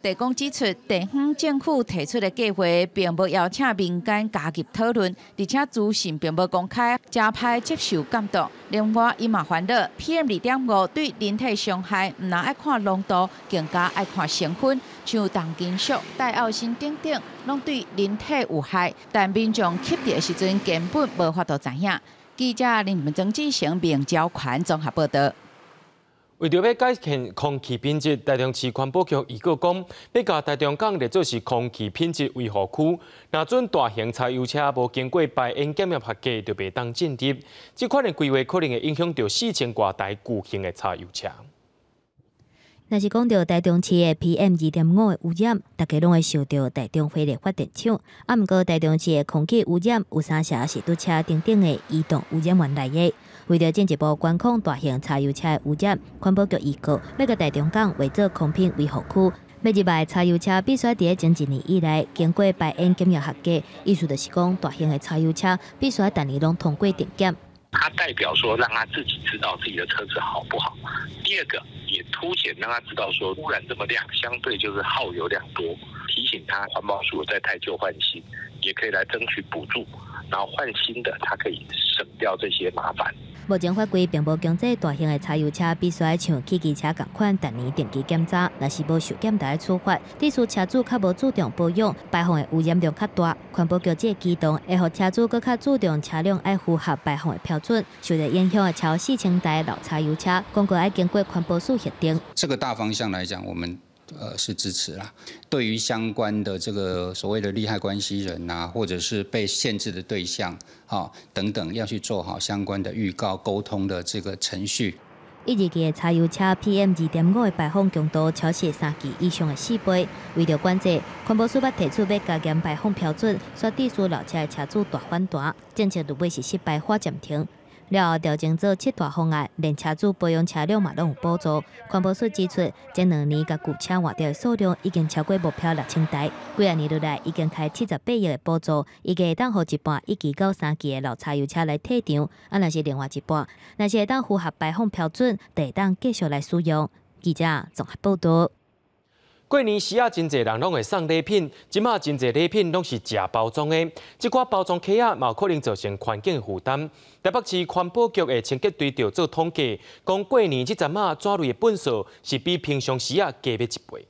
地公指出，地方政府提出的计划并无邀请民间加入讨论，而且资讯并无公开，加派接受监督。另外，伊嘛烦恼 PM2.5 对人体伤害，唔但爱看浓度，更加爱看成分，像重金属、戴奥辛等等，拢对人体有害，但民众吸入的时阵根本无法度知影。记者林曾志成、明昭权综合报道。为着要改善空气品质，台中市环保局预告讲，要甲台中港列做是空气品质维护区。若准大型柴油车无经过排烟检验合格，就袂当进入。这款的规划可能会影响到4000多台巨型的柴油车。若是讲到台中市的 PM2.5的污染，大家拢会受到台中火力发电厂。啊，毋过台中市的空气污染有3社是拄车等等的移动污染源内的。为了进一步管控大型柴油车的污染，环保局预告要甲台中港围做空品维护区。要入来柴油车必须伫前1年以内经过排烟检验合格，意思就是讲大型的柴油车必须逐年拢通过电检。它代表说让他自己知道自己的车子好不好。第二个也凸显让他知道说污染这么亮，相对就是耗油量多，提醒他环保署在汰旧换新，也可以来争取补助，然后换新的，它可以省掉这些麻烦。目前法规并无强制大型的柴油车必须像汽机车同款逐年定期检查，若是无受检就要处罚。第四车主较无注重保养，排放的污染量较大。环保局这机动会让车主更较注重车辆爱符合排放的标准。受到影响的超4000台老柴油车，公告要经过环保署核定。这个大方向来讲，我们是支持啦。对于相关的这个所谓的利害关系人啊，或者是被限制的对象等等，要去做好相关的预告沟通的这个程序。1日期的柴油车 PM2.5 的排放强度超过3期以上的4倍。为了管制，环保署要提出要加严排放标准，刷地数老车的车主大反弹，政策如尾是失败发暂停。了后调整做7大方案，连车主保养车辆嘛拢有补助。环保署指出，前2年甲旧车换掉的数量已经超过目标6000台，几啊年落来已经开78亿的补助，预计会当互一半1期到3期的老柴油车来退场，若是另外一半，若是会当符合排放标准，就会当继续来使用。记者综合报道。过年时真侪人拢会送礼品，即马真侪礼品拢是假包装的，这款包装壳嘛有可能造成环境负担。台北市环保局的清洁队就做统计，讲过年这阵纸类的本数是比平常时加1倍。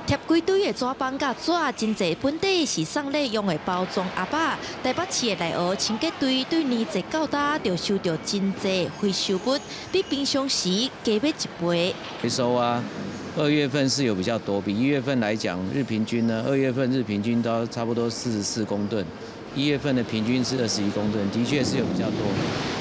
贴几堆的纸板甲纸，真侪本地是送礼用的包装盒仔。台北市的内湖清洁队对年节到达就收到真侪回收物，比平常时加1倍。回收啊，2月份是有比较多，比1月份来讲，日平均呢，2月份日平均都差不多44公吨，1月份的平均是21公吨，的确是有比较多，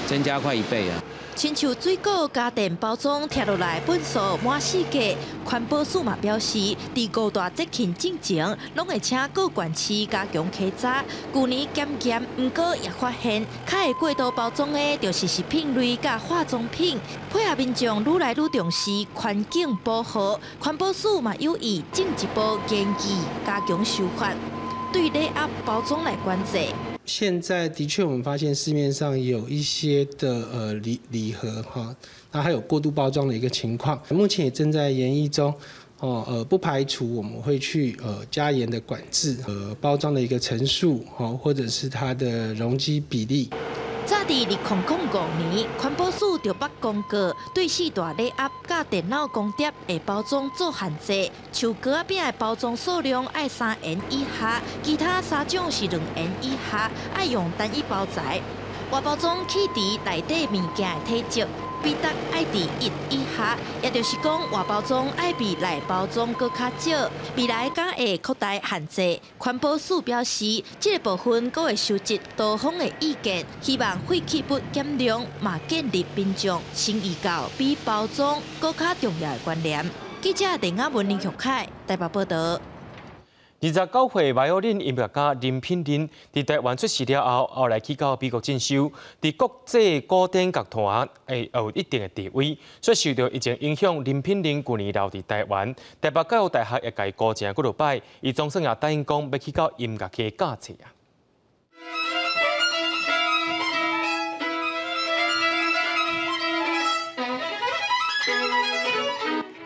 增加快1倍啊。亲像水果、家电包装贴落来本数满4价，环保署嘛表示，伫5大节庆之前，拢会请各县市加强稽查。去年检验，不过也发现，较会过度包装的，就是食品类甲化妆品。配合民众愈来愈重视环境保护，环保署嘛有意进一步研议加强修法，对礼盒包装来管制。现在的确，我们发现市面上有一些的礼盒哈，那还有过度包装的一个情况，目前也正在研议中。不排除我们会去加严的管制包装的一个层数或者是它的容积比例。早伫2005年，环保署就捌公告，对4大礼盒甲电脑光碟的包装做限制，像糕仔饼的包装数量爱3元以下，其他3种是2元以下，爱用单一包材。外包装起伫内底物件的体积，比值爱伫1以下，也就是讲外包装爱比内包装搁较少。未来敢会扩大限制？环保署表示，这个部分阁会收集多方的意见，希望废弃物减量，嘛建立民众先预告比包装搁较重要的观念。记者林雅文、林玉凯台北报道。29岁维奥林音乐家林品玲，伫台湾出世了后来去到美国进修，伫国际古典乐团有一定的地位，所以受到疫情影响，林品玲去年留伫台湾。台北教育大学也甲伊高正几落摆，伊总算也答应讲要去到音乐系教册啊。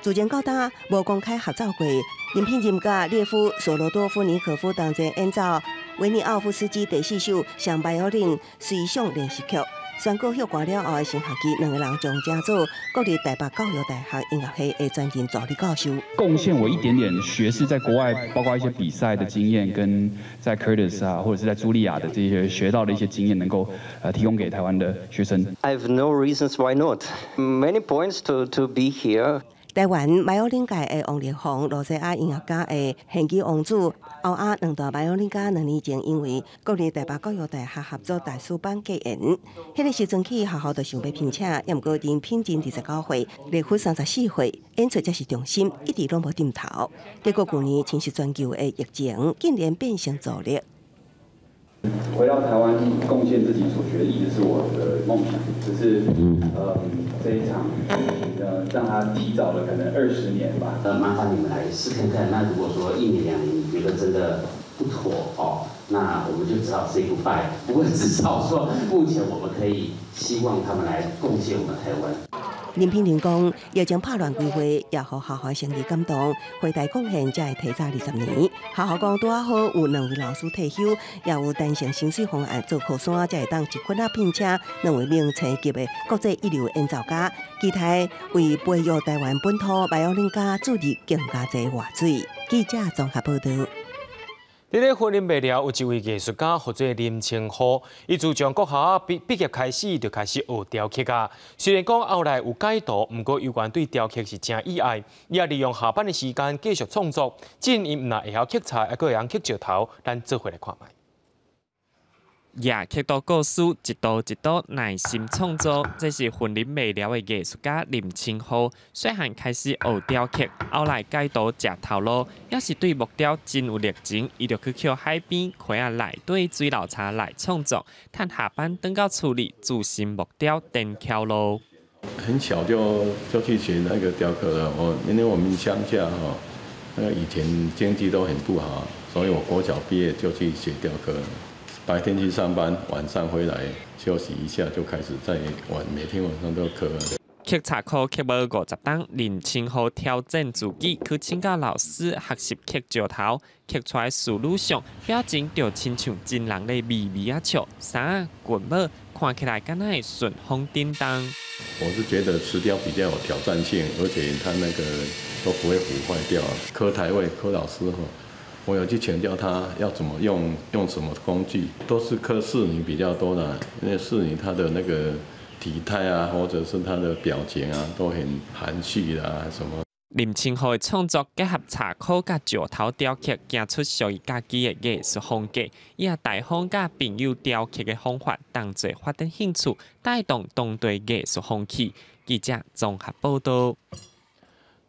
自前到今无公开合照过。林品任甲列夫·索罗多夫尼可夫同齐演奏维尼奥夫斯基第4首上维奥林随想练习曲。宣告休歌了后的新学期，2个人将这组国立台北教育大学音乐系的专任助理教授。贡献我一点点学士在国外，包括一些比赛的经验，跟在 Curtis 啊，或者是在茱莉亚的这些学到的一些经验，能够提供给台湾的学生。I have no reasons why not. Many points to be here. 台湾维奥林界的王力宏、罗西亚音乐家的现居王子，欧亚2大维奥林家2年前因为国立台北教育大学合作大师班结缘，迄个时阵起学校就想要聘请，也毋过林品任29岁，列夫34岁，演出才是重心，一直拢无点头。结果去年侵袭全球的疫情，竟然变成助力。 回到台湾贡献自己所学，一直是我的梦想。只是，这一场让他提早了可能20年吧。麻烦你们来试看看。那如果说1年2年你觉得真的不妥哦，那我们就只好 say goodbye。不过至少说，目前我们可以希望他们来贡献我们台湾。 林品任讲，疫情拍乱规划，也互学校成立感动，回台贡献才会提早20年。学校讲拄好有2位老师退休，也有弹性薪水方案做靠山，才会当一块聘请2位名星级的国际一流演奏家，期待为培育台湾本土维奥林家注入更加侪活水。记者综合报道。 伫咧婚姻未了，有一位艺术家叫做林清浩，伊自从国校毕业开始就开始学雕刻啊。虽然讲后来有改图，不过有关对雕刻是真意爱，伊也利用下班的时间继续创作。真伊唔但会晓刻菜，还佫会晓刻石头，咱做伙来看卖。 也刻到故事，一道一道耐心创作。这是婚姻未了的艺术家林清浩，细汉开始学雕刻，后来改图食头路，也是对木雕真有热情。伊就去捡海边溪仔内底水流叉来创作，趁下班等到处理自身木雕电桥路。很小就去学那个雕刻了。因为我们乡下哈，那个以前经济都很不好，所以我国小毕业就去学雕刻了。 白天去上班，晚上回来休息一下，就开始在每天晚上都刻。刻茶课刻无50档，林清浩挑战自己去请教老师学习刻石头，刻出来思路上表情就亲像真人的微微啊笑，衫裙帽看起来敢若会顺风叮当。我是觉得石雕比较有挑战性，而且它那个都不会腐坏掉。刻台位柯老师哈。 我有去请教他要怎么用什么工具，都是刻仕女比较多的，因为仕女她的那个体态啊，或者是她的表情啊，都很含蓄啦什么。林清浩的创作结合茶考甲石头雕刻，行出属于家己的艺术风格，伊也大方甲朋友雕刻的方法，当作发展兴趣，带动当地艺术风气。记者综合报道。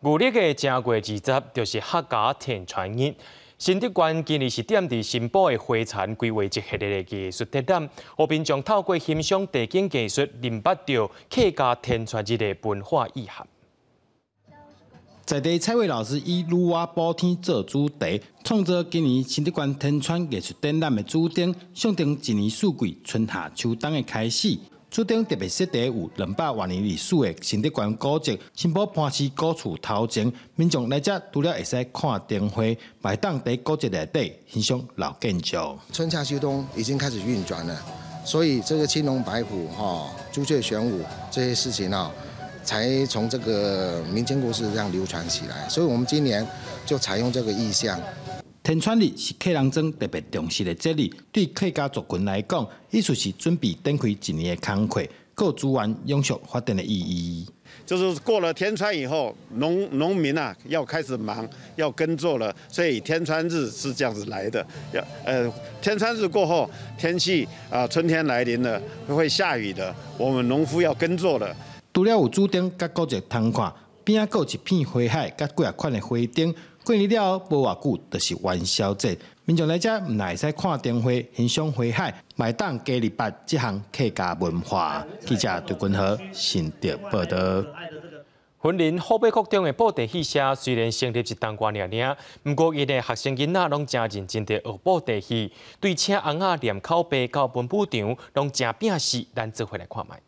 旧历的正月20就是客家田传日。 新德县今年是点伫新埔的花田规划一系列的艺术特点，后边将透过欣赏地景艺术，认识到客家田传日的文化意涵。在地彩绘老师以女娲补天做主题，创作今年新德县田传艺术展览的主题，象征一年四季春夏秋冬的开始。 主展特别设定有200多年历史的新德县古迹、新埔潘氏古厝头前，民众来这除了会使看灯会，也当在古迹内底欣赏老建筑。春夏秋冬已经开始运转了，所以这个青龙白虎、朱雀玄武这些事情才从这个民间故事这样流传起来。所以我们今年就采用这个意象。 田传日是客人庄特别重视的节日，对客家族群来讲，意思是准备展开一年的工课，各资源永续发展的意义。就是过了田传以后，农民要开始忙，要耕作了，所以田传日是这样子来的。田传日过后，天气春天来临了，会下雨的，我们农夫要耕作了。除了有主灯甲古迹通看，边仔还有一片花海，甲几啊款的花灯。过年了无偌久，就是元宵节，民众来遮唔会使看灯花、欣赏花海，买当加入捌这项客家文化。记者对君豪新竹报道。云林河北国中的布袋戏社虽然成立一当官尔尔，不过因的学生囡仔拢真认真地学布袋戏，对请翁仔念口碑到文武场，拢真拼死。咱做回来看卖。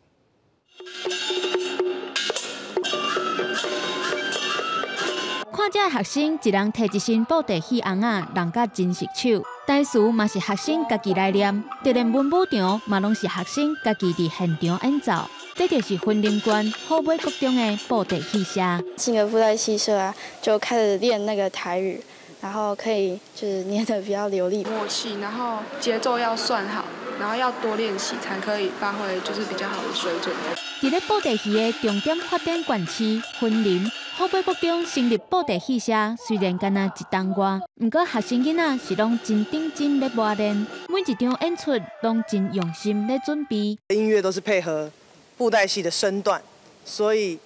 看这学生一人摕一身布袋戏翁仔，人甲真熟手。台词嘛是学生家己来念，就连文武场嘛拢是学生家己伫现场演奏。这就是云林县河北国中的布袋戏社。进了布袋戏社啊，就开始练那个台语，然后可以就是念得比较流利，默契，然后节奏要算好，然后要多练习才可以发挥就是比较好的水准。伫咧布袋戏的重点发展县市云林，河北国中成立布袋戏社，虽然干那一档外，不过学生囡仔是拢真认真咧磨练，每一场演出拢真用心咧准备。音乐都是配合布袋戏的身段，所以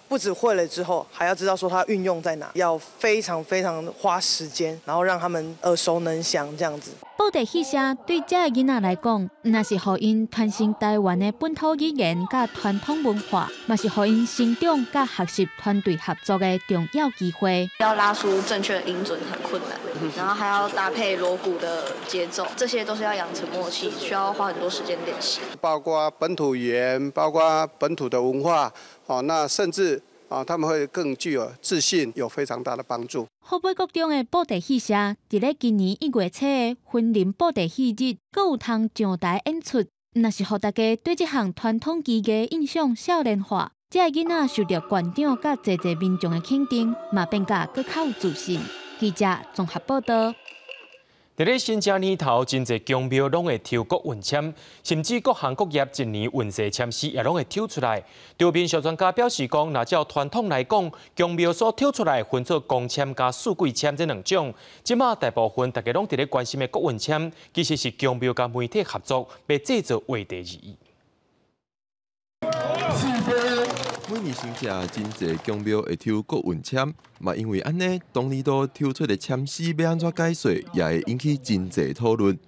不只会了之后，还要知道说它运用在哪，要非常非常花时间，然后让他们耳熟能详这样子。布袋戏社对这个囡仔来讲，那是互因传承台湾的本土语言甲传统文化，嘛是互因成长甲学习团队合作的重要机会。要拉出正确的音准很困难，然后还要搭配锣鼓的节奏，这些都是要养成默契，需要花很多时间练习。包括本土语言，包括本土的文化，那甚至他们会更具有自信，有非常大的帮助。河北国中的布袋戏社，伫咧今年1月7的云林布袋戏日，阁有通上台演出。若是互大家对这项传统技艺印象少年化，这个囡仔受到县长甲侪民众的肯定，嘛变甲更较有自信。记者综合报道。伫咧新正年头，真侪宫庙拢会抽国运签，甚至各行各业一年运势签诗也拢会抽出来。对面小专家表示讲，若照传统来讲，宫庙所抽出来分做公签加富贵签这两种。即马大部分大家拢伫咧关心的国运签，其实是宫庙甲媒体合作，要制作画地而已。每年新正真侪宫庙会抽国运签，嘛因为安尼，当年度抽出的签诗要安怎解说，也会引起真侪讨论。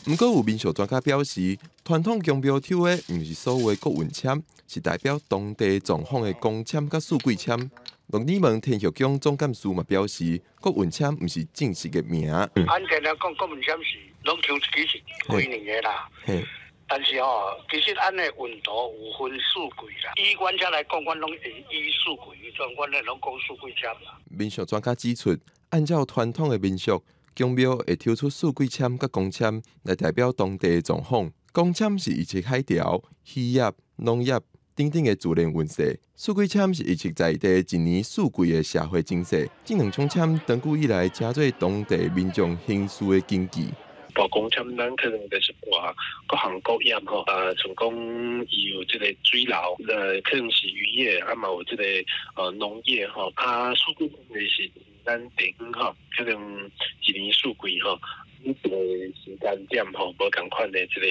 不过有民俗专家表示，传统宫庙抽的毋是所有的国运签，是代表当地状况的公签甲富贵签。龙年门天后宫总干事嘛表示，国运签毋是正式的名。按正来讲，国运签是拢抽一支是规年的啦。但是其实按的运度有分四季啦。以阮遮来讲，阮拢以四季，阮咧拢讲四季签啦。民俗专家指出，按照传统的民俗，宫庙会抽出四季签甲公签来代表当地的状况。公签是预测海潮、渔业、农业等等的自然运势，四季签是预测在地一年四季的社会情势。这两种签长久以来成做当地民众兴趣的禁忌。大公签咱可能就是话各行各业吼，像讲伊有这个水疗，可能是渔业，嘛有这个农业吼，数据是咱地方吼，可能一年四季吼，这个时间点吼，无同款的这个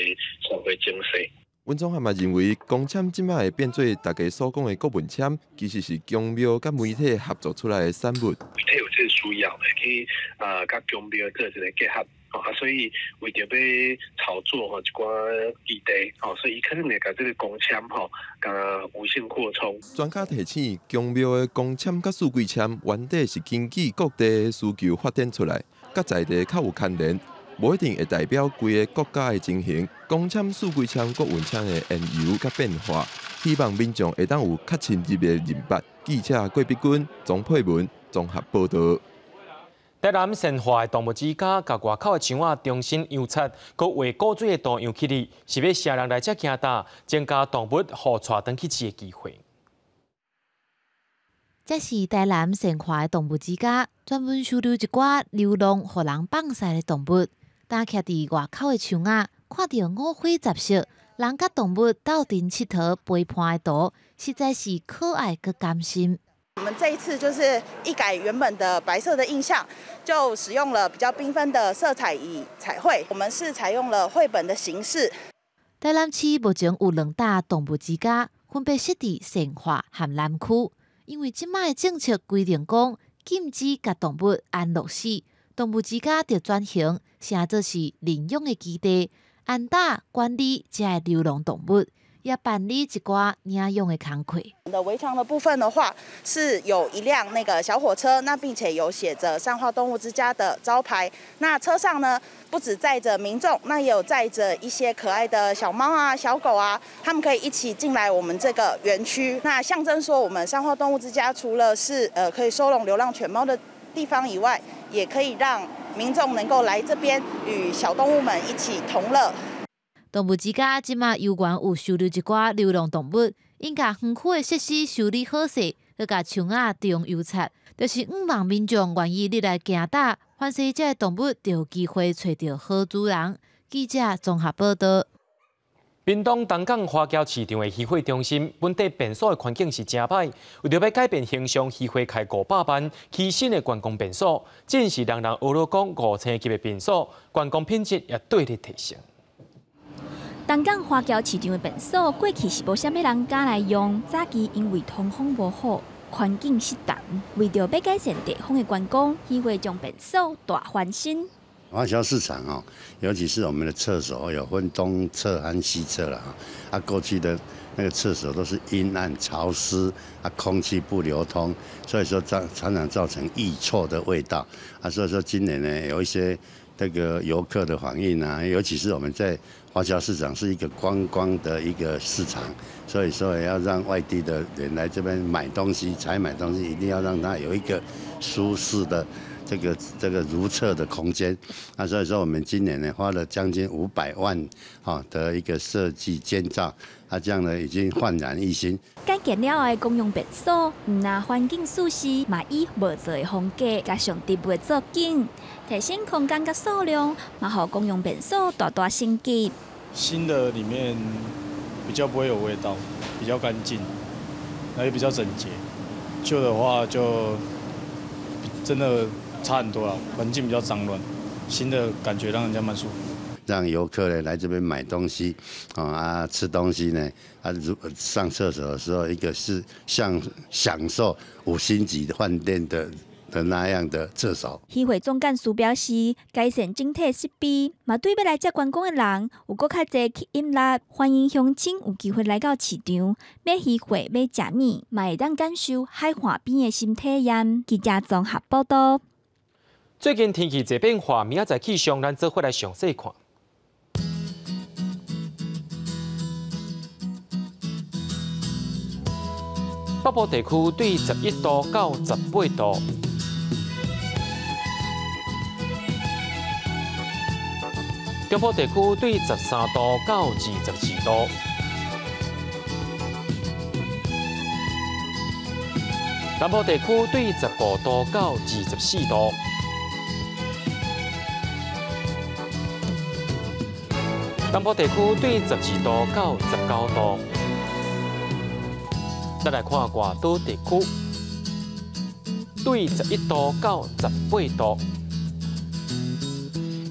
社会情势。阮总还嘛认为，公签即摆会变做大家所讲的国文签，其实是宫庙甲媒体合作出来的产物。媒体有这个需要的去甲宫庙做一个结合。所以为着要炒作一寡议题，所以伊可能会甲这个公签甲无限扩充。专家提醒，宫庙的公签甲四季签原底是根据各地的需求发展出来，甲在地较有牵连，无一定会代表规个国家的情形。公签、四季签、国运签的缘由甲变化，希望民众会当有较深入的认识。记者郭碧君、庄佩文综合报道。台南善化的动物之家，甲外口的墙仔重新油漆，佮为古水的图样起哩，是要啥人来遮行踏，增加动物互带转去饲的机会。这是台南善化的动物之家，专门收留一寡流浪、互人放晒的动物。搭徛伫外口的墙仔，看到五花杂色，人甲动物斗阵佚佗陪伴的图，实在是可爱佮甘心。我们这一次就是一改原本的白色的印象，就使用了比较缤纷的色彩以彩绘。我们是采用了绘本的形式。台南市目前有2大动物之家，分别设伫善化和南区。因为即摆政策规定讲，禁止甲动物安乐死，动物之家就转型成做是领养的基地，安打管理这些流浪动物。也办理一寡领养的工作。围墙的部分的话，是有一辆那个小火车，那并且有写着善化动物之家的招牌。那车上呢，不只载着民众，那也有载着一些可爱的小猫啊、小狗啊，他们可以一起进来我们这个园区。那象征说，我们善化动物之家除了是可以收容流浪犬猫的地方以外，也可以让民众能够来这边与小动物们一起同乐。动物之家即马有缘有收留一寡流浪动物，因甲园区的设施修理好势，佮甲墙仔利用油漆，就是毋望民众愿意入来行打，凡是这动物就有机会找到好主人。记者综合报道。屏东东港花桥市场的渔会中心，本地便所的环境是真歹，为着要改变形象，渔会开500万起新的观光便所，真是人人学了讲5星级的便所，观光品质也对日提升。东港花桥市场的便所，过去是无啥物人敢来用。早期因为通风无好，环境湿重，为着要改善地方的观光，渔会将便所大翻新。花桥市场哦，尤其是我们的厕所有分东侧和西侧了啊。过去的那个厕所都是阴暗潮湿啊，空气不流通，所以说常常造成异臭的味道啊。所以说今年呢，有一些这个游客的反应啊，尤其是我们在花桥市场是一个观光的一个市场，所以说要让外地的人来这边买东西、采买东西，一定要让它有一个舒适的这个如厕的空间。那所以说我们今年呢花了将近500万的一个设计建造，这样呢已经焕然一新。改建了的公用便所，唔但环境舒适，嘛以无做的风格加上特别做景，提升空间甲数量，嘛互公用便所大大升级。新的里面比较不会有味道，比较干净，也比较整洁。旧的话就真的差很多了，环境比较脏乱。新的感觉让人家蛮舒服。让游客呢来这边买东西，吃东西呢，上厕所的时候，一个是享受5星级的饭店的那样的厕所。渔会总干事表示，改善整体设备，嘛对要来这观光的人有更较侪吸引力，欢迎乡亲有机会来到市场买渔会、买食物，嘛会当感受海岸边的新体验。记者综合报道。最近天气在变化，明仔载气象咱做伙来详细看。北部地区对11度到18度，中部地区对13度到22度，南部地区对15度到24度，东部地区对12度到19度。再来看外岛地区，对11度到18度。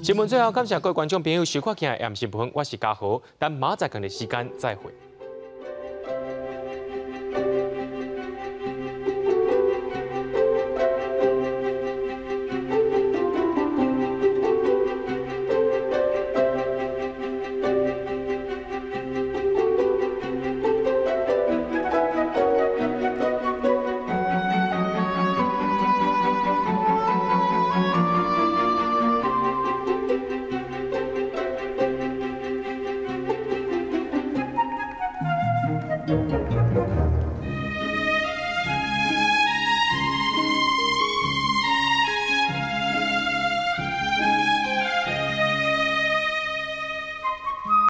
新闻最后，感谢各位观众朋友收看今日的新闻，我是嘉豪，咱马仔更的时间再会。Thank you.